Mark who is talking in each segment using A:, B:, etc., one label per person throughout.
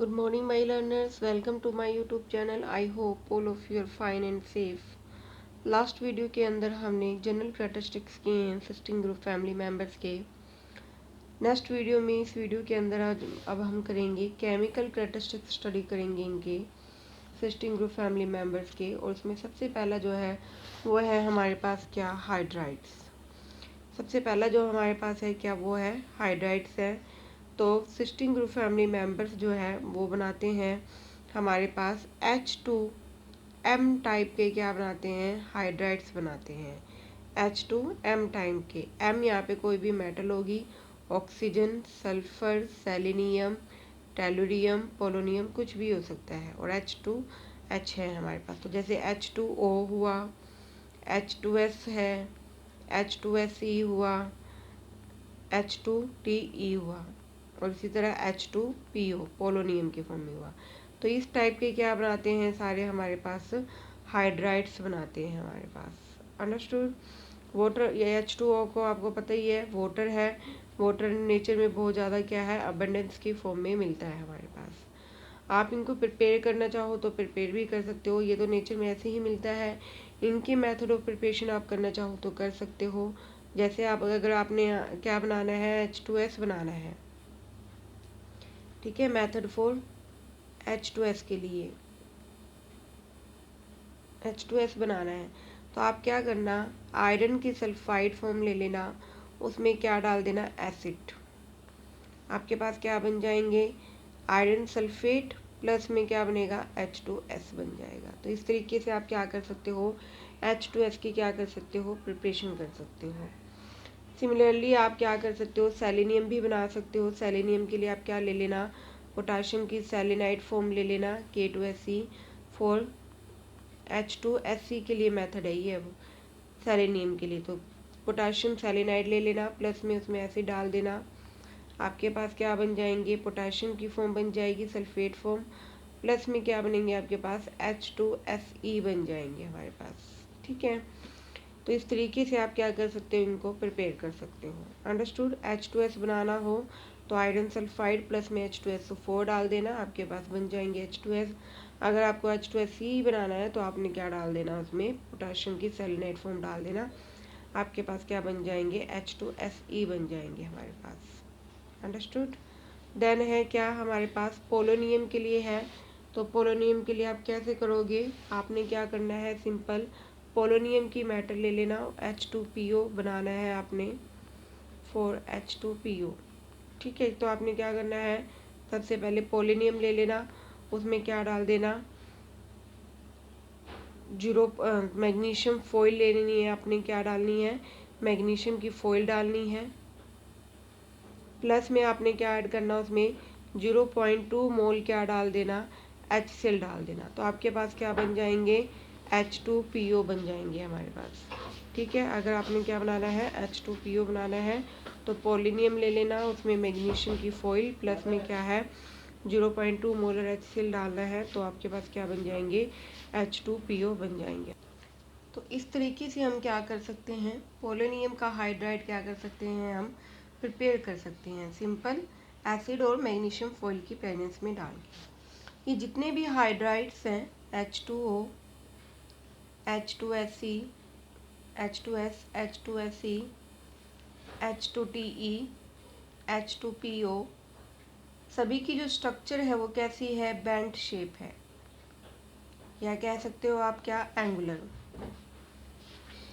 A: Good morning, my learners. Welcome to my YouTube channel. I hope all of you are fine and safe. Last video के अंदर हमने general characteristics किए हैं सिस्टिंग group family members के। Next video में इस video के अंदर आज अब हम करेंगे केमिकल कैरेक्टरिस्टिक्स स्टडी करेंगे इनके सिस्टिंग ग्रुप फैमिली मेंबर्स के। और उसमें सबसे पहला जो है वो है हमारे पास क्या हाइड्राइड्स। सबसे पहला जो हमारे पास है क्या वो है हाइड्राइड्स है। तो सिस्टिंग ग्रुप फैमिली मेंबर्स जो है वो बनाते हैं हमारे पास H2M टाइप के क्या बनाते हैं हाइड्राइड्स बनाते हैं H2M टाइप के। M यहाँ पे कोई भी मेटल होगी, oxygen, sulphur, selenium, tellurium, polonium कुछ भी हो सकता है। और H2H है हमारे पास। तो जैसे H2O हुआ, H2S है, H2SE हुआ, H2TE हुआ और इसी तरह H2PO पोलोनियम के फॉर्म में हुआ। तो इस टाइप के क्या बनाते हैं सारे हमारे पास हाइड्राइड्स बनाते हैं हमारे पास। अंडरस्टूड। वाटर ये H2O को आपको पता ही है वाटर है। वाटर नेचर में बहुत ज़्यादा क्या है अबंडेंस की फॉर्म में मिलता है हमारे पास। आप इनको प्रिपेयर करना चाहो तो प्रिपेयर भी कर सकते हो, ये तो नेचर में ऐसे ही मिलता है। इनके मेथड ऑफ प्रिपरेशन आप करना चाहो तो कर सकते हो। जैसे आप अगर आपने क्या बनाना है H2S बनाना है, ठीक है। मेथड फॉर H2S के लिए H2S बनाना है तो आप क्या करना, आयरन की सल्फाइड फॉर्म ले लेना, उसमें क्या डाल देना एसिड। आपके पास क्या बन जाएंगे आयरन सल्फेट प्लस में क्या बनेगा H2S बन जाएगा। तो इस तरीके से आप क्या कर सकते हो H2S की क्या कर सकते हो प्रिपरेशन कर सकते हो। सिमिलरली आप क्या कर सकते हो सेलेनियम भी बना सकते हो। सेलेनियम के लिए आप क्या ले लेना पोटाशियम की सेलेनाइड फॉर्म ले लेना K2Se4 H2Se के लिए मेथड है ये अब सेलेनियम के लिए। तो पोटाशियम सेलेनाइड ले लेना प्लस में उसमें एसिड डाल देना। आपके पास क्या बन जाएंगे पोटाशियम की फॉर्म बन जाएगी सल्फेट फॉर्म प्लस में क्या बनेंगे आपके पास H2Se बन जाएंगे हमारे पास, ठीक है। तो इस तरीके से आप क्या कर सकते हो इनको प्रिपेयर कर सकते हो। अंडरस्टूड। H2S बनाना हो तो आयरन सल्फाइड प्लस में H2SO4 डाल देना, आपके पास बन जाएंगे H2S। अगर आपको H2Se बनाना है तो आपने क्या डाल देना उसमें पोटाशियम की सेलेनाइड फॉर्म डाल देना, आपके पास क्या बन जाएंगे H2Se बन जाएंगे हमारे पास। अंडरस्टूड। देन है क्या हमारे पास पोलोनियम के लिए है। तो पोलोनियम के लिए आप कैसे करोगे, आपने क्या करना है सिंपल पोलोनियम की मैटर ले लेना, H2PO बनाना है आपने फॉर H2PO, ठीक है। तो आपने क्या करना है सबसे पहले पोलोनियम ले लेना, उसमें क्या डाल देना मैग्नीशियम फॉइल ले लेनी है। आपने क्या डालनी है मैग्नीशियम की फॉइल डालनी है प्लस में आपने क्या ऐड करना उसमें 0.2 मोल क्या डाल देना HCl डाल देना। तो आपके पास क्या बन जाएंगे H2PO बन जाएंगे हमारे पास, ठीक है। अगर आपने क्या बनाना है H2PO बनाना है तो पोलोनियम ले लेना, उसमें मैग्नीशियम की फॉइल प्लस में क्या है 0.2 मोलर HCl डालना है, तो आपके पास क्या बन जाएंगे H2PO बन जाएंगे। तो इस तरीके से हम क्या कर सकते हैं पोलोनियम का हाइड्राइड क्या कर सकते हैं हम प्रिपेयर कर सकते हैं सिंपल एसिड और मैग्नीशियम फॉइल की प्रेजेंस में डाल के। ये जितने भी हाइड्राइड्स हैं H2O, H2Se, H2S, H2Se, H2TE, H2PO सभी की जो स्ट्रक्चर है वो कैसी है बेंट शेप है, या कह सकते हो आप क्या एंगुलर।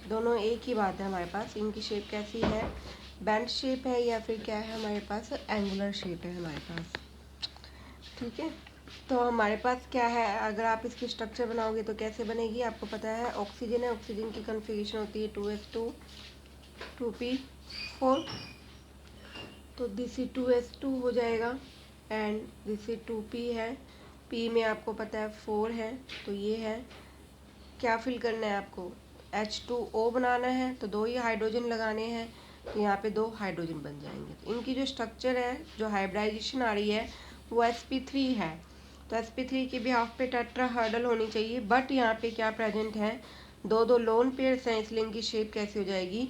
A: दोनों एक ही बात है हमारे पास। इनकी शेप कैसी है बेंट शेप है या फिर क्या है हमारे पास एंगुलर शेप है हमारे पास, ठीक है। तो हमारे पास क्या है अगर आप इसकी स्ट्रक्चर बनाओगे तो कैसे बनेगी आपको पता है ऑक्सीजन है, ऑक्सीजन की कन्फिगरेशन होती है 2s2 2p4, तो दिस 2s2 हो जाएगा एंड दिस 2p है, p में आपको पता है 4 है। तो ये है क्या फिल करना है आपको H2O बनाना है तो 2 ही हाइड्रोजन लगाने हैं, तो यहाँ पे 2 हाइड्रोजन बन जाएंगे। तो इनकी जो स्ट्रक्चर है जो हाइब्रिडाइजेशन आ रही है वो sp3 है। तो sp3 के बिहाफ पे टेट्रा हर्डल होनी चाहिए, बट यहाँ पे क्या प्रेजेंट है 2 लोन पेयर्स हैं, इसलिए इनकी शेप कैसी हो जाएगी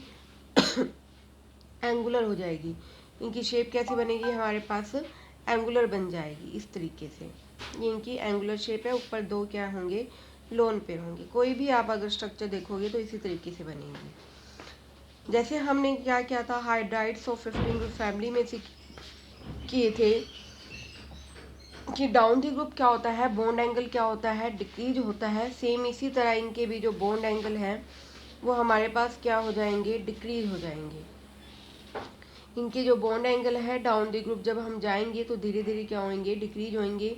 A: एंगुलर हो जाएगी। इनकी शेप कैसी बनेगी हमारे पास एंगुलर बन जाएगी इस तरीके से। ये इनकी एंगुलर शेप है, ऊपर दो क्या होंगे, लोन पेयर होंगे। कोई भी आप अगर स्ट्रक्चर देखोगे तो इसी तरीके से बनेगी। जैसे हमने क्या किया था, हाइड्राइड्स ऑफ 15 ग्रुप फैमिली में से किए थे कि डाउन दी ग्रुप क्या होता है, बॉन्ड एंगल क्या होता है, डिक्रीज होता है। सेम इसी तरह इनके भी जो बॉन्ड एंगल है वो हमारे पास क्या हो जाएंगे, डिक्रीज हो जाएंगे। इनके जो बॉन्ड एंगल है डाउन दी ग्रुप जब हम जाएंगे तो धीरे धीरे क्या होंगे, डिक्रीज होंगे।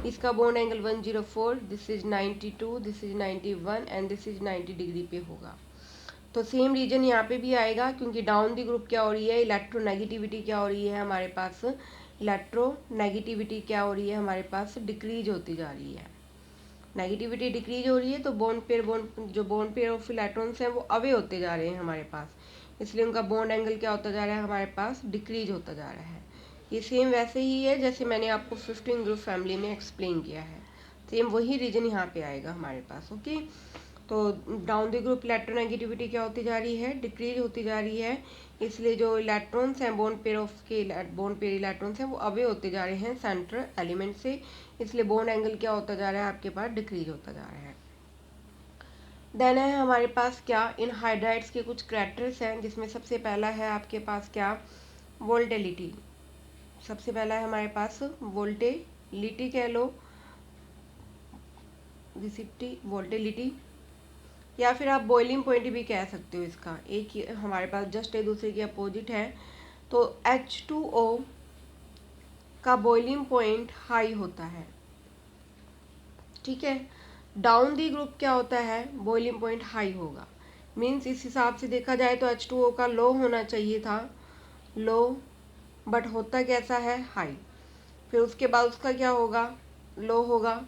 A: इसका bond angle 104, this is 92, this is 91 and this is 90 degree पे होगा। तो सेम रीजन यहाँ पे भी आएगा, क्योंकि डाउन दी ग्रुप क्या हो रही है, इलेक्ट्रोनेगेटिविटी क्या हो रही है हमारे पास, इलेक्ट्रोनेगेटिविटी क्या हो रही है हमारे पास, डिक्रीज होती जा रही है। नेगेटिविटी डिक्रीज हो रही है तो बॉन्ड पेयर ऑफ इलेक्ट्रॉन्स हैं वो अवे होते जा रहे हैं हमारे पास, इसलिए उनका बॉन्ड एंगल क्या होता जा रहा है हमारे पास, डिक्रीज होता जा रहा है। ये सेम वैसे ही है जैसे मैंने आपको 15 ग्रुप फैमिली में एक्सप्लेन किया है, सेम वही रीजन यहाँ पे आएगा हमारे पास। ओके, तो डाउन द ग्रुप इलेक्ट्रोनेगेटिविटी क्या होती जा रही है, डिक्रीज होती जा रही है, इसलिए जो इलेक्ट्रॉन्स हैं बॉन्ड पेयर इलेक्ट्रॉन्स हैं वो अवे होते जा रहे हैं सेंट्रल एलिमेंट से, इसलिए बॉन्ड एंगल क्या होता जा रहा है आपके पास, डिक्रीज होता जा रहा है। देन है हमारे पास क्या, इन हाइड्राइड्स के कुछ कैरेक्टर्स हैं, जिसमें सबसे पहला है आपके पास क्या, वोल्टेलिटी। सबसे पहला है हमारे पास वोल्टेलिटी कह लो, वोल्टेलिटी, या फिर आप बॉइलिंग पॉइंट भी कह सकते हो इसका, एक ही हमारे पास जस्ट एक दूसरे के अपोजिट है। तो H2O का बॉइलिंग पॉइंट हाई होता है, ठीक है। डाउन दी ग्रुप क्या होता है, बॉइलिंग पॉइंट हाई होगा, मीन्स इस हिसाब से देखा जाए तो H2O का लो होना चाहिए था, लो, बट होता कैसा है, हाई। फिर उसके बाद उसका क्या होगा, लो होगा,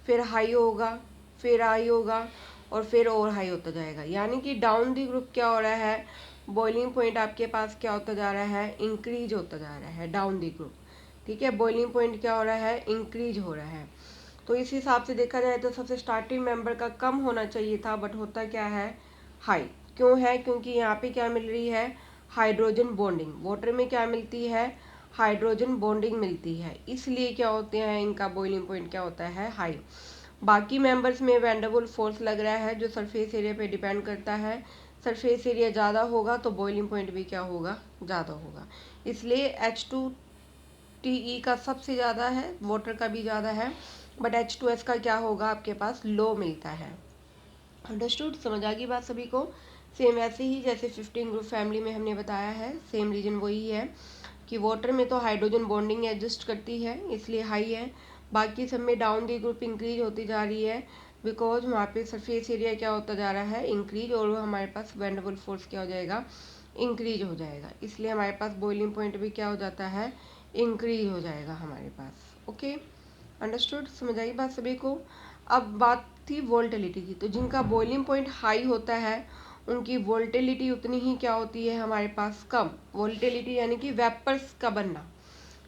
A: फिर हाई होगा, फिर हाई होगा, और फिर और हाई होता जाएगा। यानी कि डाउन दी ग्रुप क्या हो रहा है, बॉइलिंग पॉइंट आपके पास क्या होता जा रहा है, इंक्रीज होता जा रहा है डाउन दी ग्रुप, ठीक है। बॉइलिंग पॉइंट क्या हो रहा है, इंक्रीज हो रहा है। तो इस हिसाब से देखा जाए तो सबसे स्टार्टिंग मेंबर का कम होना चाहिए था, बट होता क्या है, हाई। क्यों है, क्योंकि यहाँ पे क्या मिल रही है, हाइड्रोजन बॉन्डिंग। वाटर में क्या मिलती है, हाइड्रोजन बॉन्डिंग मिलती है, इसलिए क्या होते हैं, इनका बॉइलिंग पॉइंट क्या होता है, हाई। बाकी मेंबर्स में वैंडरवुल फोर्स लग रहा है जो सरफेस एरिया पे डिपेंड करता है, सरफेस एरिया ज़्यादा होगा तो बॉइलिंग पॉइंट भी क्या होगा, ज़्यादा होगा, इसलिए H2TE का सबसे ज़्यादा है, वाटर का भी ज़्यादा है, बट H2S का क्या होगा आपके पास, लो मिलता है। अंडरस्टूड, समझ आ गई बात सभी को। सेम वैसे ही जैसे 15 ग्रुप फैमिली में हमने बताया है, सेम रीजन वही है कि वाटर में तो हाइड्रोजन बॉन्डिंग एडजस्ट करती है इसलिए हाई है, बाकी सब में डाउन दी ग्रुप इंक्रीज होती जा रही है, बिकॉज वहाँ पे सरफेस एरिया क्या होता जा रहा है, इंक्रीज, और हमारे पास वैंडरवुल फोर्स क्या हो जाएगा, इंक्रीज हो जाएगा, इसलिए हमारे पास बॉइलिंग पॉइंट भी क्या हो जाता है, इंक्रीज हो जाएगा हमारे पास। ओके, अंडरस्टूड, समझ आई बात सभी को। अब बात थी वोल्टिलिटी की, तो जिनका बॉइलिंग पॉइंट हाई होता है उनकी वोल्टिलिटी उतनी ही क्या होती है हमारे पास, कम। वोल्टिलिटी यानी कि वेपर्स का बनना,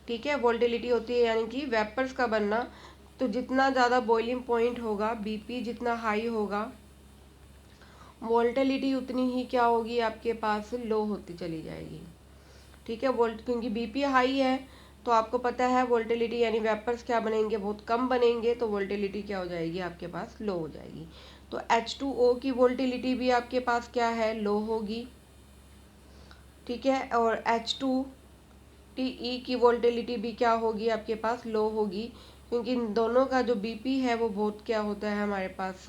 A: ठीक है, वोल्टिलिटी होती है यानी कि वेपर्स का बनना। तो जितना ज़्यादा बॉइलिंग पॉइंट होगा, बीपी जितना हाई होगा, वोल्टिलिटी उतनी ही क्या होगी आपके पास, लो होती चली जाएगी, ठीक है। क्योंकि बीपी हाई है तो आपको पता है वोल्टिलिटी यानी वेपर्स क्या बनेंगे, बहुत कम बनेंगे, तो वोल्टिलिटी क्या हो जाएगी आपके पास, लो हो जाएगी। तो H2O की वोल्टिलिटी भी आपके पास क्या है, लो होगी, ठीक है, और H2TE की वोल्टिलिटी भी क्या होगी आपके पास, लो होगी, क्योंकि इन दोनों का जो बीपी है वो बहुत क्या होता है हमारे पास,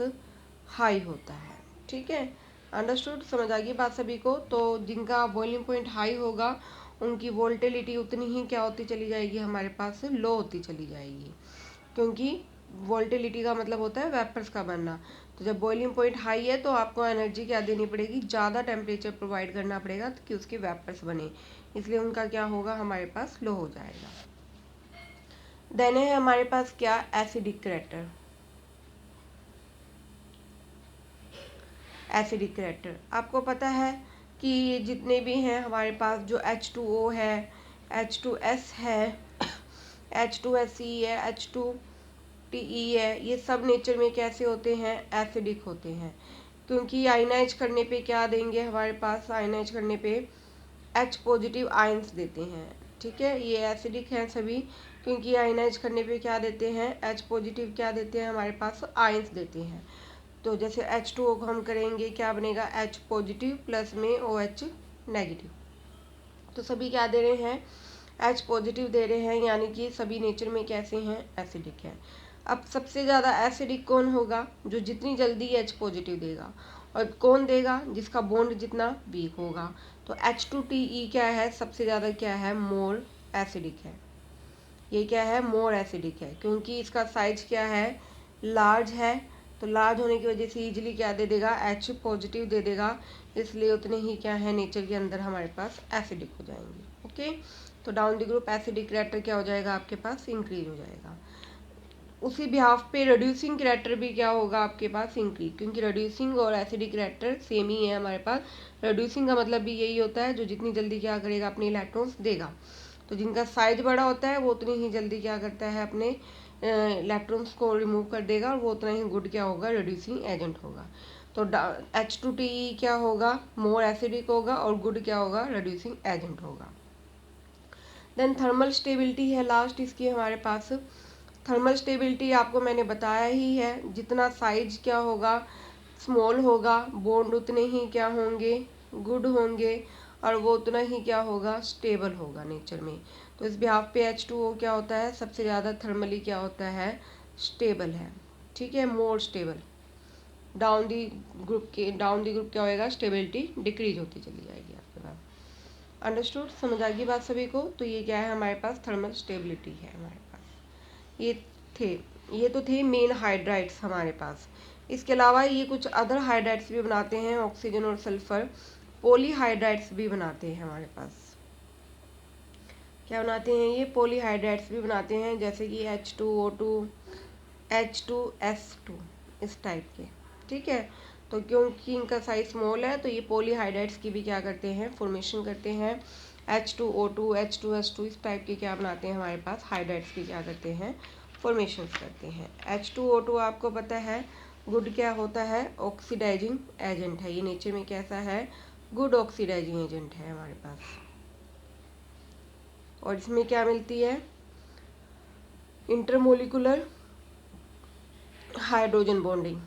A: हाई होता है, ठीक है। अंडरस्टूड, समझ आ गई बात सभी को। तो जिनका बॉइलिंग पॉइंट हाई होगा उनकी वोल्टिलिटी उतनी ही क्या होती चली जाएगी हमारे पास, लो होती चली जाएगी, क्योंकि वोल्टिलिटी का मतलब होता है वेपर्स का बनना। तो जब बॉइलिंग पॉइंट हाई है तो आपको एनर्जी क्या देनी पड़ेगी, ज़्यादा टेम्परेचर प्रोवाइड करना पड़ेगा कि उसके वेपर्स बने, इसलिए उनका क्या होगा हमारे पास, लो हो जाएगा। देन है हमारे पास क्या, एसिडिक करैक्टर। एसिडिक करैक्टर आपको पता है कि ये जितने भी हैं हमारे पास, जो H2O है, H2S है, H2SE है, H2TE है, ये सब नेचर में कैसे होते हैं, एसिडिक होते हैं, क्योंकि आयनाइज करने पे क्या देंगे हमारे पास, आयनाइज करने पे H पॉजिटिव आयंस देते हैं, ठीक है। ये एसिडिक हैं सभी, क्योंकि आयनाइज करने पे क्या देते हैं, H पॉजिटिव क्या देते हैं हमारे पास, आयंस देते हैं। तो जैसे H2O को हम करेंगे, क्या बनेगा, H पॉजिटिव प्लस में OH नेगेटिव। तो सभी क्या दे रहे हैं, H पॉजिटिव दे रहे हैं, यानी कि सभी नेचर में कैसे हैं, एसिडिक है। अब सबसे ज़्यादा एसिडिक कौन होगा, जो जितनी जल्दी H पॉजिटिव देगा, और कौन देगा, जिसका बॉन्ड जितना वीक होगा। तो H2TE क्या है, सबसे ज़्यादा क्या है, मोर एसिडिक है। ये क्या है, मोर एसिडिक है, क्योंकि इसका साइज क्या है, लार्ज है। तो लार्ज होने की वजह से इजीली क्या दे देगा, H पॉजिटिव दे देगा, इसलिए उतने ही क्या है नेचर के अंदर हमारे पास एसिडिक हो जाएंगे। ओके, तो down the group acidic character क्या हो जाएगा आपके पास, इंक्रीज हो जाएगा। उसी बिहाफ पे रिड्यूसिंग कैरेक्टर भी क्या होगा आपके पास, इंक्रीज, क्योंकि रिड्यूसिंग और एसिडिक कैरेक्टर सेम ही है हमारे पास। रिड्यूसिंग का मतलब भी यही होता है, जो जितनी जल्दी क्या करेगा, अपने इलेक्ट्रॉन्स देगा। तो जिनका साइज बड़ा होता है वो उतनी ही जल्दी क्या करता है, अपने इलेक्ट्रॉन्स को रिमूव कर देगा, और वो उतना ही गुड क्या होगा, रिड्यूसिंग एजेंट होगा। तो H2TE क्या होगा, मोर एसिडिक होगा, और गुड क्या होगा, रिड्यूसिंग एजेंट होगा। देन थर्मल स्टेबिलिटी है लास्ट इसकी हमारे पास। थर्मल स्टेबिलिटी आपको मैंने बताया ही है, जितना साइज क्या होगा, स्मॉल होगा, बॉन्ड उतने ही क्या होंगे, गुड होंगे, और वो उतना ही क्या होगा, स्टेबल होगा नेचर में। तो इस बिहाफ पे H2O क्या होता है, सबसे ज़्यादा थर्मली क्या होता है, स्टेबल है। ठीक है, more stable. Down the group क्या होएगा, स्टेबिलिटी डिक्रीज होती चली जाएगी आपके पास। अंडरस्टूड, समझ आ गई बात सभी को। तो ये क्या है हमारे पास, थर्मल स्टेबिलिटी है हमारे पास। ये तो थे मेन हाइड्राइड्स हमारे पास। इसके अलावा ये कुछ अदर हाइड्राइड्स भी बनाते हैं, ऑक्सीजन और सल्फर पॉलीहाइड्राइड्स भी बनाते हैं हमारे पास। क्या बनाते हैं ये, पॉलीहाइड्राइड्स भी बनाते हैं, जैसे कि H2O2, H2S2 इस टाइप के। ठीक है, तो क्योंकि इनका साइज स्मॉल है, तो ये पॉलीहाइड्राइड्स की भी क्या करते हैं, फॉर्मेशन करते हैं। H2O2, H2S2 इस टाइप के क्या बनाते हैं हमारे पास, हाइड्राइड्स की क्या करते हैं, फॉर्मेशन करते हैं। H2O2 आपको पता है गुड क्या होता है, ऑक्सीडाइजिंग एजेंट है। ये नेचर में कैसा है, गुड ऑक्सीडाइजिंग एजेंट है हमारे पास। और इसमें क्या मिलती है, इंटरमोलिकुलर हाइड्रोजन बॉन्डिंग,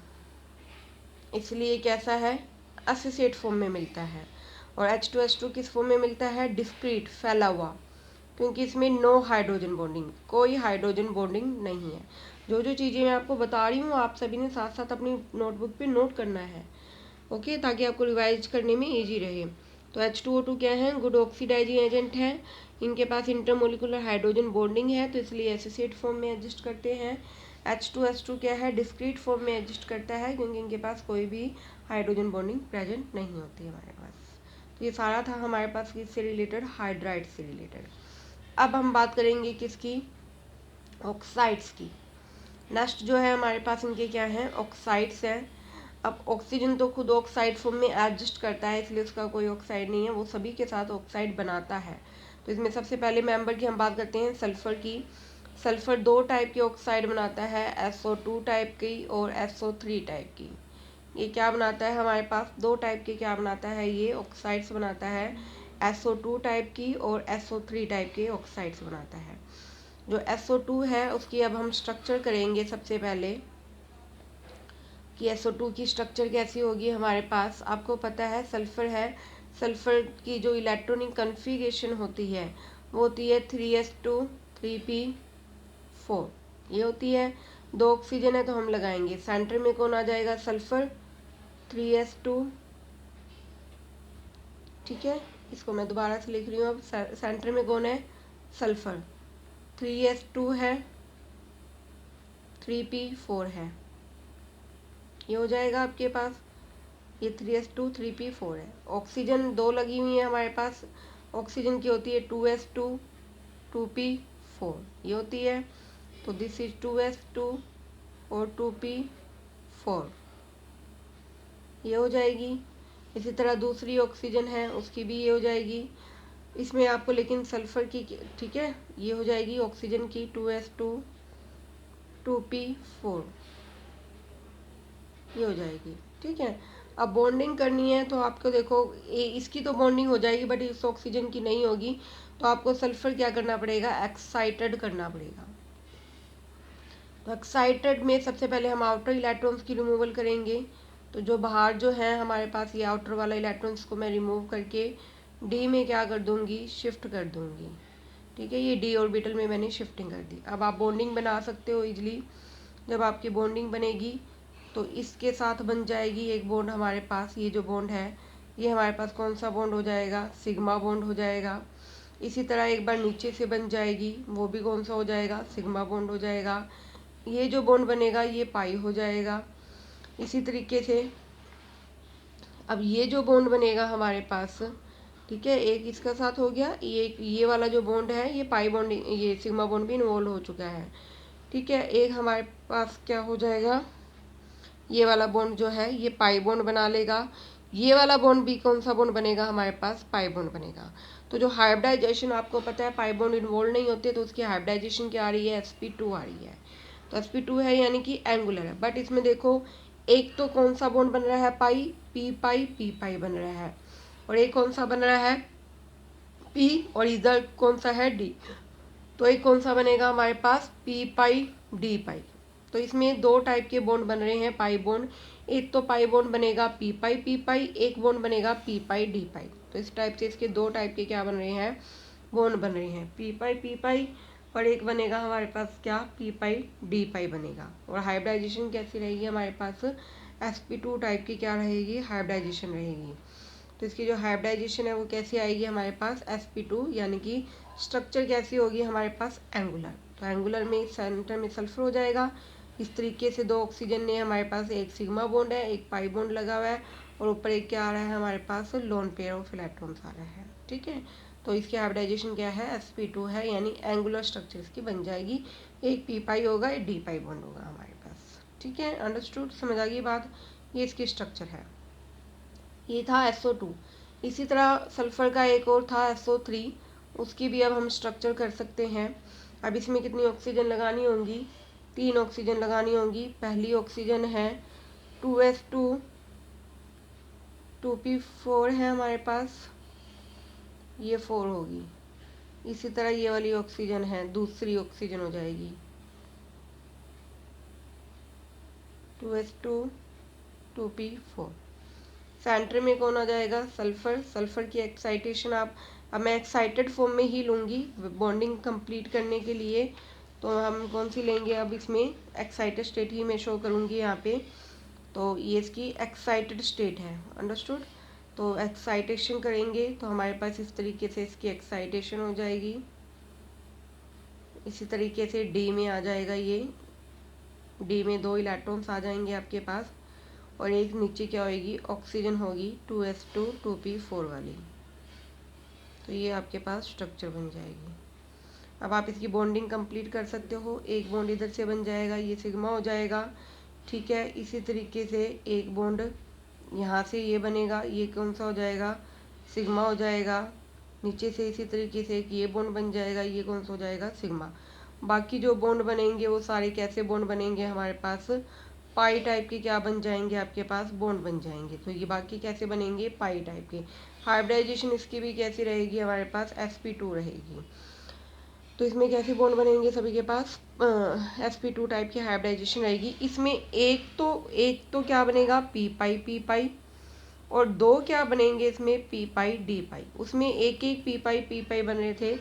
A: इसलिए कैसा है, एसोसिएट फॉर्म में मिलता है। और H2S2 किस फॉर्म में मिलता है, डिस्क्रीट, फैला हुआ, क्योंकि इसमें नो हाइड्रोजन बॉन्डिंग, कोई हाइड्रोजन बॉन्डिंग नहीं है। जो जो चीज़ें मैं आपको बता रही हूँ, आप सभी ने साथ साथ अपनी नोटबुक पे नोट करना है, ओके, ताकि आपको रिवाइज करने में ईजी रहे। तो H2O2 क्या है, गुड ऑक्सीडाइजिंग एजेंट है, इनके पास इंटरमोलिकुलर हाइड्रोजन बॉन्डिंग है, तो इसलिए एसोसिएट फॉर्म में एडजस्ट करते हैं। H2S2 क्या है, डिस्क्रीट फॉर्म में एडजस्ट करता है, क्योंकि इनके पास कोई भी हाइड्रोजन बॉन्डिंग प्रेजेंट नहीं होती हमारे पास। तो ये सारा था हमारे पास किससे रिलेटेड, हाइड्राइड से रिलेटेड। अब हम बात करेंगे किसकी, ऑक्साइड्स की। नेक्स्ट जो है हमारे पास इनके क्या हैं, ऑक्साइड्स हैं। अब ऑक्सीजन तो खुद ऑक्साइड फॉर्म में एडजस्ट करता है, इसलिए उसका कोई ऑक्साइड नहीं है, वो सभी के साथ ऑक्साइड बनाता है। तो इसमें सबसे पहले मेंबर की हम बात करते हैं, सल्फर की। सल्फर दो टाइप की ऑक्साइड बनाता है, SO2 टाइप की और SO3 टाइप की। ये क्या बनाता है हमारे पास, दो टाइप के क्या बनाता है, ये ऑक्साइड्स बनाता है, SO2 टाइप की और SO3 टाइप के ऑक्साइड्स बनाता है। जो SO2 है उसकी अब हम स्ट्रक्चर करेंगे सबसे पहले, कि SO2 की स्ट्रक्चर कैसी होगी हमारे पास। आपको पता है सल्फर है, सल्फर की जो इलेक्ट्रॉनिक कन्फिगरेशन होती है वो होती है 3s2 3p4, ये होती है। दो ऑक्सीजन है तो हम लगाएंगे, सेंटर में कौन आ जाएगा, सल्फर 3s2, ठीक है, इसको मैं दोबारा से लिख रही हूँ। अब सेंटर में कौन है, सल्फर, 3s2 है, 3p4 है, ये हो जाएगा आपके पास। ये 3s2 3p4 है। ऑक्सीजन दो लगी हुई है हमारे पास, ऑक्सीजन की होती है 2s2 2p4, ये होती है। तो दिस इज 2s2 और 2p4, ये हो जाएगी। इसी तरह दूसरी ऑक्सीजन है उसकी भी ये हो जाएगी। इसमें आपको लेकिन सल्फर की, ठीक है, ये हो जाएगी ऑक्सीजन की 2s2 2p4, ये हो जाएगी। ठीक है, अब बॉन्डिंग करनी है तो आपको देखो इसकी तो बॉन्डिंग हो जाएगी, बट इस ऑक्सीजन की नहीं होगी। तो आपको सल्फर क्या करना पड़ेगा, एक्साइटेड करना पड़ेगा। तो एक्साइटेड में सबसे पहले हम आउटर इलेक्ट्रॉन्स की रिमूवल करेंगे। तो जो बाहर जो है हमारे पास ये आउटर वाला इलेक्ट्रॉन्स को मैं रिमूव करके डी में क्या कर दूंगी, शिफ्ट कर दूंगी। ठीक है, ये डी ऑर्बिटल में मैंने शिफ्टिंग कर दी। अब आप बॉन्डिंग बना सकते हो इजली। जब आपकी बॉन्डिंग बनेगी तो इसके साथ बन जाएगी एक बॉन्ड हमारे पास, ये जो बॉन्ड है ये हमारे पास कौन सा बॉन्ड हो जाएगा, सिग्मा बॉन्ड हो जाएगा। इसी तरह एक बार नीचे से बन जाएगी, वो भी कौन सा हो जाएगा, सिग्मा बॉन्ड हो जाएगा। ये जो बॉन्ड बनेगा ये पाई हो जाएगा। इसी तरीके से अब ये जो बॉन्ड बनेगा हमारे पास, ठीक है, एक इसका साथ हो गया, ये वाला जो बॉन्ड है ये पाई बॉन्ड, ये सिग्मा बॉन्ड भी इन्वॉल्व हो चुका है। ठीक है, एक हमारे पास क्या हो जाएगा, ये वाला बॉन्ड जो है ये पाई बॉन्ड बना लेगा। ये वाला बॉन्ड भी कौन सा बॉन्ड बनेगा हमारे पास, पाई बॉन्ड बनेगा। तो जो हाइब्रिडाइजेशन आपको पता है पाई बॉन्ड इन्वॉल्व नहीं होते, तो उसकी हाइब्रिडाइजेशन क्या आ रही है, sp2 आ रही है। तो sp2 है यानी कि एंगुलर है। बट इसमें देखो एक तो कौन सा बॉन्ड बन रहा है, पाई पी पाई बन रहा है, और एक कौन सा बन रहा है, पी, और इधर कौन सा है, डी। तो एक कौन सा बनेगा हमारे पास, पी पाई डी पाई। तो इसमें दो टाइप के बॉन्ड बन रहे हैं पाई बॉन्ड। एक तो पाई बॉन्ड बनेगा पी पाई, एक बॉन्ड बनेगा पी पाई डी पाई। तो इस टाइप से इसके दो टाइप के क्या बन रहे हैं, बॉन्ड बन रहे हैं, पी पाई, और एक बनेगा हमारे पास क्या, पी पाई डी पाई बनेगा। और हाइब्रिडाइजेशन कैसी रहेगी हमारे पास, sp2 टाइप की क्या रहेगी, हाइब्रिडाइजेशन रहेगी। तो इसकी जो हाइब्रिडाइजेशन है वो कैसी आएगी हमारे पास, sp2, यानी कि स्ट्रक्चर कैसी होगी हमारे पास, एंगुलर। तो एंगुलर में सेंटर में सल्फर हो जाएगा। इस तरीके से दो ऑक्सीजन ने हमारे पास एक सिग्मा बॉन्ड है, एक पाई बॉन्ड लगा हुआ है, और ऊपर एक क्या आ रहा है हमारे पास, लोन पेयर ऑफ इलेक्ट्रॉन्स आ रहा है। ठीक है, तो इसकी हाइब्रिडाइजेशन क्या है, sp2 है, यानी एंगुलर स्ट्रक्चर इसकी बन जाएगी। एक पी पाई होगा, एक डी पाई बॉन्ड होगा हमारे पास। ठीक है, अंडरस्टूड, समझ आ गई बात। ये इसकी स्ट्रक्चर है। ये था SO2। इसी तरह सल्फर का एक और था SO3, उसकी भी अब हम स्ट्रक्चर कर सकते हैं। अब इसमें कितनी ऑक्सीजन लगानी होंगी, 3 ऑक्सीजन लगानी होंगी। पहली ऑक्सीजन है 2s2, 2p4 है हमारे पास, ये 4 होगी। इसी तरह ये वाली ऑक्सीजन है, दूसरी ऑक्सीजन हो जाएगी 2s2, 2p4। सेंटर में कौन आ जाएगा, सल्फर। सल्फर की एक्साइटेशन अब मैं एक्साइटेड फॉर्म में ही लूँगी बॉन्डिंग कंप्लीट करने के लिए। तो हम कौन सी लेंगे, अब इसमें एक्साइटेड स्टेट ही मैं शो करूँगी यहाँ पे। तो ये इसकी एक्साइटेड स्टेट है, अंडरस्टूड। तो एक्साइटेशन करेंगे तो हमारे पास इस तरीके से इसकी एक्साइटेशन हो जाएगी। इसी तरीके से डी में आ जाएगा, ये डी में 2 इलेक्ट्रॉन्स आ जाएंगे आपके पास, और एक नीचे क्या होगी, ऑक्सीजन होगी 2s2, 2p4 वाली। तो ये आपके पास स्ट्रक्चर बन जाएगी। अब आप इसकी बॉन्डिंग कंप्लीट कर सकते हो। एक बॉन्ड इधर से बन जाएगा, ये सिग्मा हो जाएगा। ठीक है, इसी तरीके से एक बॉन्ड यहाँ से ये बनेगा, ये कौन सा हो जाएगा, सिग्मा हो जाएगा। नीचे से इसी तरीके से एक ये बॉन्ड बन जाएगा, ये कौन सा हो जाएगा, सिग्मा। बाकी जो बॉन्ड बनेंगे वो सारे कैसे बॉन्ड बनेंगे हमारे पास, पाई टाइप के क्या बन जाएंगे आपके पास, बॉन्ड बन जाएंगे। तो ये बाकी कैसे बनेंगे, पाई टाइप के। हाइब्रिडाइजेशन इसकी भी कैसी रहेगी हमारे पास, sp2 रहेगी। तो इसमें कैसे बॉन्ड बनेंगे सभी के पास, sp2 टाइप की हाइब्रिडाइजेशन रहेगी। इसमें एक तो क्या बनेगा, पी पाई, और दो क्या बनेंगे इसमें, पी पाई डी पाई। उसमें एक पी पाई बन रहे थे,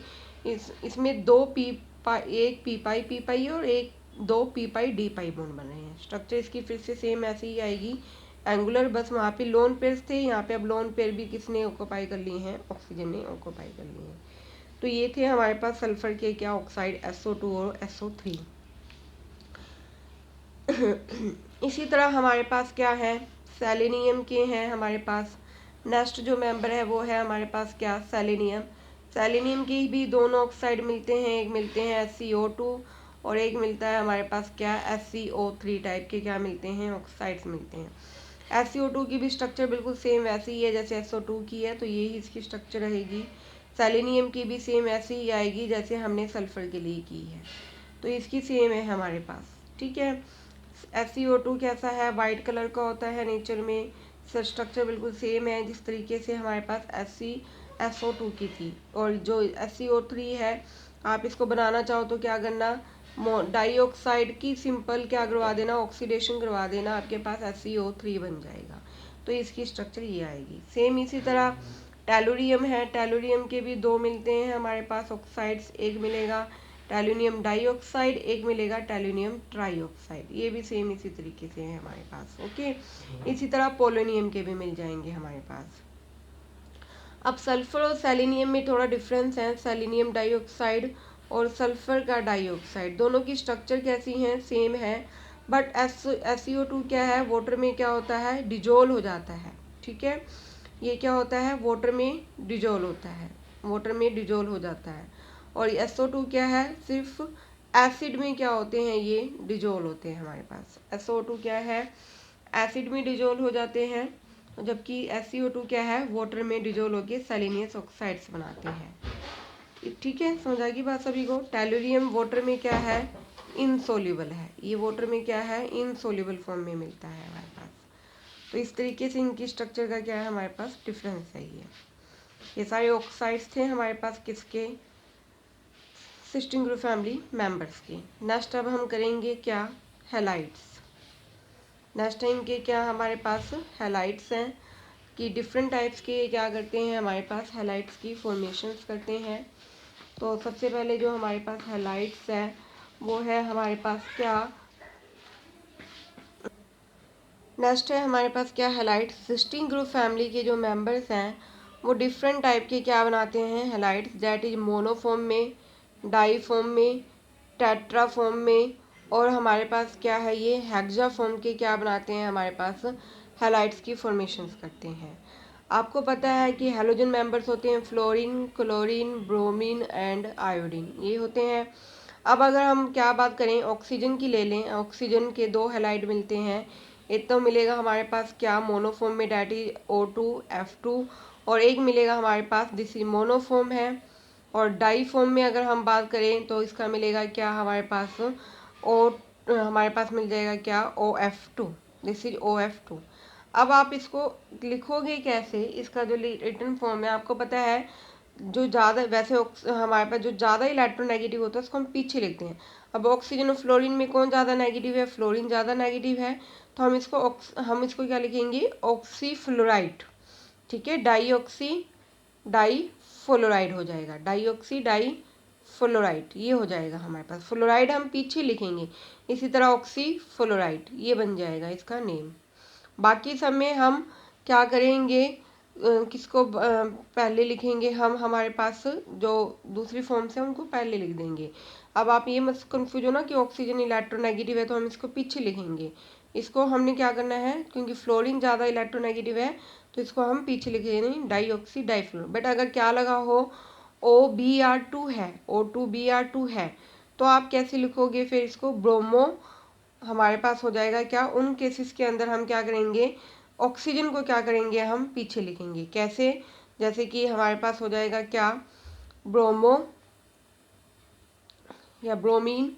A: इसमें दो एक पी पाई और एक 2 पी पाई डी पाई बॉन्ड बन रहे हैं। स्ट्रक्चर इसकी फिर से सेम ऐसे ही आएगी, एंगुलर। बस वहाँ पे लोन पेयर्स थे, यहाँ पे अब लोन पेयर भी किसने ऑक्यूपाई कर लिए हैं, ऑक्सीजन ने ऑक्यूपाई कर लिए हैं। तो ये थे हमारे पास सल्फर के क्या ऑक्साइड, SO2 और SO3। इसी तरह हमारे पास क्या है, सेलेनियम के हैं हमारे पास। नेक्स्ट जो मेंबर है वो है हमारे पास क्या, सेलेनियम। सेलेनियम की भी दोनों ऑक्साइड मिलते हैं, एक मिलते हैं SCO2 और एक मिलता है हमारे पास क्या, SCO3 टाइप के क्या मिलते हैं, ऑक्साइड्स मिलते हैं। SCO2 की भी स्ट्रक्चर बिल्कुल सेम वैसी ही है जैसे SO2 की है, तो यही इसकी स्ट्रक्चर रहेगी। सेलेनियम की भी सेम ऐसी ही आएगी जैसे हमने सल्फर के लिए की है, तो इसकी सेम है हमारे पास। ठीक है, SCO2 कैसा है, वाइट कलर का होता है नेचर में। स्ट्रक्चर बिल्कुल सेम है जिस तरीके से हमारे पास SO2 की थी, और जो SiO3 है आप इसको बनाना चाहो तो क्या करना, डाइऑक्साइड की सिंपल क्या करवा देना, ऑक्सीडेशन करवा देना, आपके पास SiO3 बन जाएगा। तो इसकी स्ट्रक्चर ये आएगी। सेम इसी तरह टेलुरियम है, टेलुरियम के भी दो मिलते हैं हमारे पास ऑक्साइड्स, एक मिलेगा टेलुरियम डाइऑक्साइड, एक मिलेगा टेलुरियम ट्राइऑक्साइड, ये भी सेम इसी तरीके से है हमारे पास। ओके, इसी तरह पोलोनियम के भी मिल जाएंगे हमारे पास। अब सल्फर और सेलेनियम में थोड़ा डिफरेंस है, सेलेनियम डाइऑक्साइड और सल्फर का डाइऑक्साइड, दोनों की स्ट्रक्चर कैसी है, सेम है, बट SiO2 क्या है, वाटर में क्या होता है, डिजोल्व हो जाता है। ठीक है, ये क्या होता है, वाटर में डिजोल्व होता है, वाटर में डिजोल्व हो जाता है। और SO2 क्या है, सिर्फ एसिड में क्या होते हैं, ये डिजोल्व होते हैं हमारे पास। SO2 क्या है, एसिड में डिजोल्व हो जाते हैं, जबकि SiO2 क्या है, वाटर में डिजोल्व होकर सेलेनियस ऑक्साइड्स बनाते हैं। ठीक है, समझ आ गई बात सभी को। टेलुरियम वाटर में क्या है, इनसोल्यूबल है, ये वाटर में क्या है, इनसोल्यूबल फॉर्म में मिलता है हमारे पास। तो इस तरीके से इनकी स्ट्रक्चर का क्या है हमारे पास डिफरेंस है। ये सारे ऑक्साइड्स थे हमारे पास किसके, सिस्टीन ग्रुप फैमिली मेंबर्स के। नेक्स्ट अब हम करेंगे क्या, हैलाइड्स। नेक्स्ट टाइम के क्या हमारे पास हैलाइड्स हैं कि डिफरेंट टाइप्स के क्या करते हैं हमारे पास, हैलाइड्स की फॉर्मेशंस करते हैं। तो सबसे पहले जो हमारे पास हैलाइड्स है वो है हमारे पास क्या, नेक्स्ट है हमारे पास क्या, हैलाइड्स। सिस्टीन ग्रुप फैमिली के जो मेंबर्स हैं वो डिफरेंट टाइप के क्या बनाते हैं, हैलाइड्स, दैट इज मोनोफॉर्म में, डाईफॉर्म में, टेट्राफॉर्म में, और हमारे पास क्या है, ये हेक्सा फॉर्म के क्या बनाते हैं हमारे पास, हैलाइड्स की फॉर्मेशंस करते हैं। आपको पता है कि हैलोजन मेंबर्स होते हैं fluorine, chlorine, bromine and iodine, ये होते हैं। अब अगर हम क्या बात करें, ऑक्सीजन की ले लें, ऑक्सीजन के दो हैलाइड मिलते हैं, एक तो मिलेगा हमारे पास क्या, मोनोफॉर्म में, डैट इज O2F2, और एक मिलेगा हमारे पास दिस मोनोफॉर्म है। और डाईफॉर्म में अगर हम बात करें तो इसका मिलेगा क्या हमारे पास, हमारे पास मिल जाएगा क्या, OF2, दिस इज OF2। अब आप इसको लिखोगे कैसे, इसका जो रिटन फॉर्म है आपको पता है, जो ज़्यादा वैसे हमारे पास जो ज़्यादा इलेक्ट्रोनेगेटिव होता है उसको हम पीछे लिखते हैं। अब ऑक्सीजन और फ्लोरीन में कौन ज़्यादा नेगेटिव है, फ्लोरीन ज़्यादा नेगेटिव है, तो हम इसको क्या लिखेंगे, ऑक्सीफ्लोराइड। ठीक है, डाई फ्लोराइड हो जाएगा, डाई फ्लोराइड ये हो जाएगा हमारे पास। फ्लोराइड हम पीछे लिखेंगे, इसी तरह ऑक्सीफ्लोराइड ये बन जाएगा इसका नेम। बाकी सब में हम क्या करेंगे, किसको पहले लिखेंगे हम, हमारे पास जो दूसरी फॉर्म्स हैं उनको पहले लिख देंगे। अब आप ये मत कंफ्यूज हो ना कि ऑक्सीजन इलेक्ट्रोनेगेटिव है तो हम इसको पीछे लिखेंगे, इसको हमने क्या करना है, क्योंकि फ्लोरीन ज़्यादा इलेक्ट्रोनेगेटिव है तो इसको हम पीछे लिखेंगे, नहीं डाईऑक्सी डाईफ्लोर। बट अगर क्या लगा हो, OBr2 है, O2Br2 है, तो आप कैसे लिखोगे फिर इसको, ब्रोमो हमारे पास हो जाएगा क्या, उन केसेस के अंदर हम क्या करेंगे, ऑक्सीजन को क्या करेंगे, हम पीछे लिखेंगे। कैसे, जैसे कि हमारे पास हो जाएगा क्या, ब्रोमो या ब्रोमीन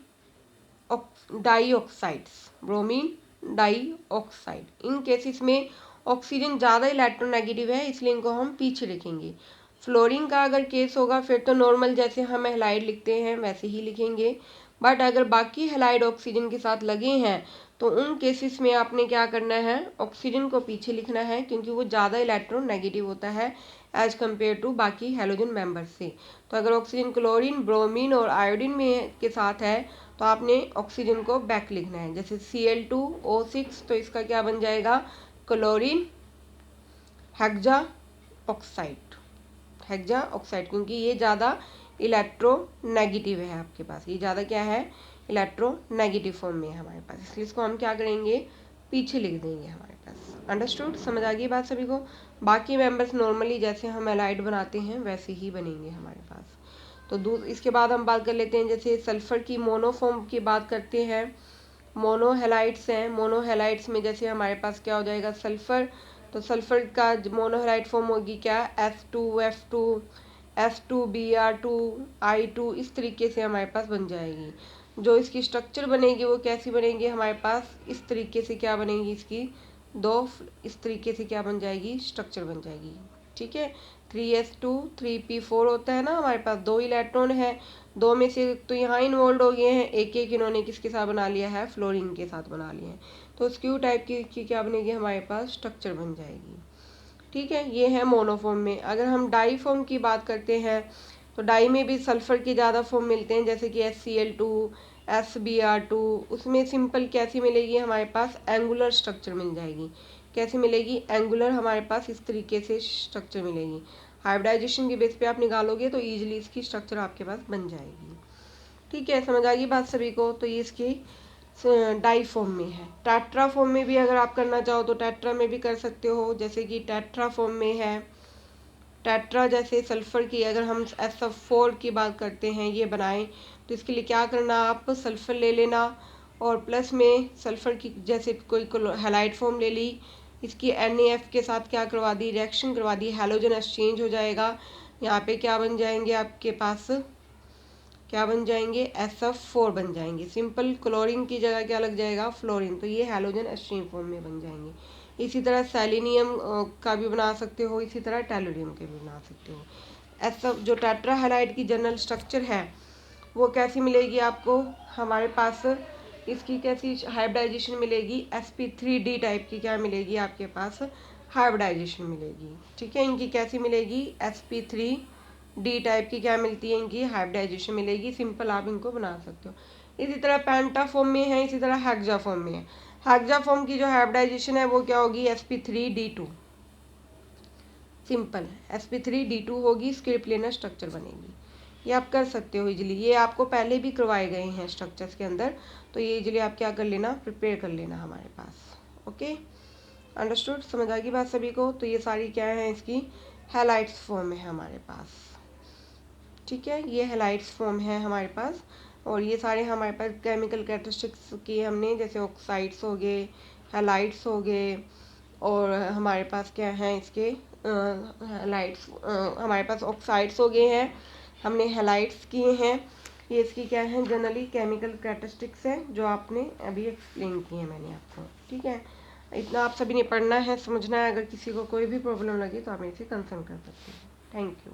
A: डाइऑक्साइड्स, ब्रोमीन डाइऑक्साइड, इन केसेस में ऑक्सीजन ज़्यादा इलेक्ट्रोनेगेटिव है इसलिए इनको हम पीछे लिखेंगे। फ्लोरीन का अगर केस होगा फिर तो नॉर्मल जैसे हम हैलाइड लिखते हैं वैसे ही लिखेंगे, बट अगर बाकी हैलाइड ऑक्सीजन के साथ लगे हैं तो उन केसेस में आपने क्या करना है, ऑक्सीजन को पीछे लिखना है क्योंकि वो ज़्यादा इलेक्ट्रोनेगेटिव होता है एज कम्पेयर टू बाकी हैलोजन मेंबर्स से। तो अगर ऑक्सीजन क्लोरीन, ब्रोमीन और आयोडीन में के साथ है तो आपने ऑक्सीजन को बैक लिखना है, जैसे Cl2O6, तो इसका क्या बन जाएगा, chlorine hexa oxide, hexa oxide, क्योंकि ये ज़्यादा इलेक्ट्रोनेगेटिव है आपके पास, ये ज़्यादा क्या है, इलेक्ट्रोनेगेटिव फॉर्म में है हमारे पास, इसलिए इसको हम क्या करेंगे, पीछे लिख देंगे हमारे पास। अंडरस्टूड, समझ आ गई बात सभी को। बाकी मेंबर्स नॉर्मली जैसे हम एलाइड बनाते हैं वैसे ही बनेंगे हमारे पास। तो इसके बाद हम बात कर लेते हैं, जैसे सल्फर की मोनोफॉर्म की बात करते हैं, मोनोहेलाइड्स हैं, मोनोहेलाइड्स में जैसे हमारे पास क्या हो जाएगा, सल्फर, तो सल्फर का मोनोहेलाइड फॉर्म होगी क्या, F2F2, F2Br2, I2, इस तरीके से हमारे पास बन जाएगी। जो इसकी स्ट्रक्चर बनेगी वो कैसी बनेगी हमारे पास, इस तरीके से क्या बनेगी, इसकी दो इस तरीके से क्या बन जाएगी, स्ट्रक्चर बन जाएगी। ठीक है, 3s2 3p4 होता है ना, हमारे पास 2 इलेक्ट्रॉन है, 2 में से तो यहाँ इन्वॉल्व हो गए हैं, एक एक इन्होंने किसके साथ बना लिया है, फ्लोरीन के साथ बना लिया है। तो स्क्यू टाइप की क्या बनेगी, हमारे पास स्ट्रक्चर बन जाएगी। ठीक है, ये है मोनोफॉर्म में। अगर हम डाई फॉर्म की बात करते हैं तो डाई में भी सल्फर के ज़्यादा फॉर्म मिलते हैं, जैसे कि HCl2, SBr2। उसमें सिंपल कैसी मिलेगी, हमारे पास एंगुलर स्ट्रक्चर मिल जाएगी। कैसे मिलेगी, एंगुलर, हमारे पास इस तरीके से स्ट्रक्चर मिलेगी। हाइब्रिडाइजेशन के बेस पे आप निकालोगे तो ईजिली इसकी स्ट्रक्चर आपके पास बन जाएगी। ठीक है, समझ आ गई बात सभी को। तो ये इसकी डाई फॉर्म में है। टेट्रा फॉर्म में भी अगर आप करना चाहो तो टेट्रा में भी कर सकते हो, जैसे कि टेट्रा फॉर्म में है। टेट्रा जैसे सल्फर की, अगर हम SF4 की बात करते हैं, ये बनाएं तो इसके लिए क्या करना, आप सल्फर ले लेना और प्लस में सल्फर की जैसे कोई हैलाइड फॉर्म ले ली, इसकी NaF के साथ क्या करवा दी, रिएक्शन करवा दी, हैलोजन एक्सचेंज हो जाएगा। यहाँ पे क्या बन जाएंगे आपके पास, क्या बन जाएंगे, SF4 बन जाएंगे। सिंपल क्लोरीन की जगह क्या लग जाएगा, फ्लोरीन। तो ये हैलोजन एक्सचेंज फॉर्म में बन जाएंगे। इसी तरह सेलेनियम का भी बना सकते हो, इसी तरह टेलुरियम के भी बना सकते हो। SF जो टेट्रा हैलाइड की जनरल स्ट्रक्चर है वो कैसी मिलेगी आपको, हमारे पास इसकी कैसी हाइब्रिडाइजेशन मिलेगी, sp3d टाइप की क्या मिलेगी आपके पास, हाइब्रिडाइजेशन मिलेगी। ठीक है, इनकी कैसी मिलेगी, sp3d टाइप की क्या मिलती है, इनकी हाइब्रिडाइजेशन मिलेगी। सिंपल आप इनको बना सकते हो। इसी तरह पेंटा फॉर्म में है, इसी तरह हेक्सा फॉर्म में है। हेक्सा फॉर्म की जो हाइब्रिडाइजेशन है वो क्या होगी, sp3d2। सिंपल sp3d2 होगी, स्क्रिप्ट प्लेनर स्ट्रक्चर बनेगी। ये आप कर सकते हो इजीली, ये आपको पहले भी करवाए गए हैं स्ट्रक्चर्स के अंदर, तो ये इजीली आप क्या कर लेना, प्रिपेयर कर लेना हमारे पास। ओके, अंडरस्टूड, समझ आ गई बात सभी को। तो ये सारी क्या है, इसकी हैलाइड्स फॉर्म है हमारे पास। ठीक है, ये हैलाइड्स फॉर्म है हमारे पास। और ये सारे हमारे पास केमिकल कैरेक्टरिस्टिक्स की हमने, जैसे ऑक्साइड्स हो गए, हैलाइड्स हो गए, और हमारे पास क्या है इसके हैलाइड्स, हमारे पास ऑक्साइड्स हो गए हैं, हमने हैलाइड्स किए हैं। ये इसकी क्या है, जनरली केमिकल कैरेक्टरिस्टिक्स है जो आपने अभी एक्सप्लेन किए हैं मैंने आपको। ठीक है, इतना आप सभी ने पढ़ना है, समझना है। अगर किसी को कोई भी प्रॉब्लम लगे तो आप मेरे से कंसर्न कर सकते हैं। Thank you.